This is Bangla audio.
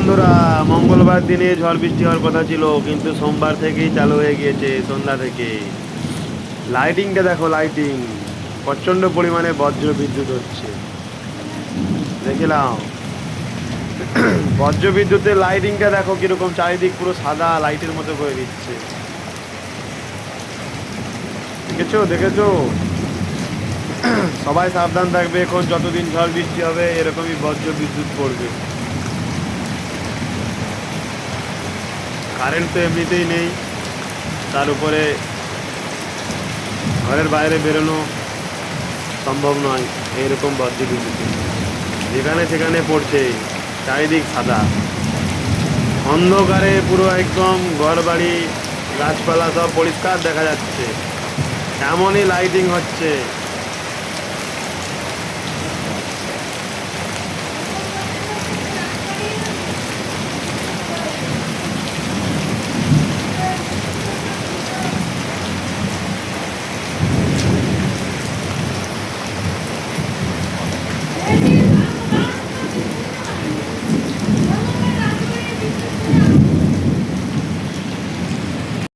বন্ধুরা, মঙ্গলবার দিনে ঝড় বৃষ্টি হওয়ার কথা ছিল, কিন্তু সোমবার থেকেই চালু হয়ে গিয়েছে সন্ধ্যা থেকে। লাইটিংটা দেখো, লাইটিং প্রচন্ড পরিমাণে বজ্র বিদ্যুৎ হচ্ছে, দেখলাম। বজ্র বিদ্যুতের লাইটিংটা দেখো কিরকম, চারিদিক পুরো সাদা লাইটের মতো করে দিচ্ছে। দেখেছো দেখেছো? সবাই সাবধান থাকবে, এখন যতদিন ঝড় বৃষ্টি হবে এরকমই বজ্র বিদ্যুৎ পড়বে। কারেন্ট তো এমনিতেই নেই, তার উপরে ঘরের বাইরে বেরোনো সম্ভব নয় এইরকম বজ্র বিদ্যুৎ যেখানে সেখানে পড়ছে। চারিদিক সাদা, অন্ধকারে পুরো একদম ঘর বাড়ি গাছপালা সব পরিষ্কার দেখা যাচ্ছে, এমনই লাইটিং হচ্ছে।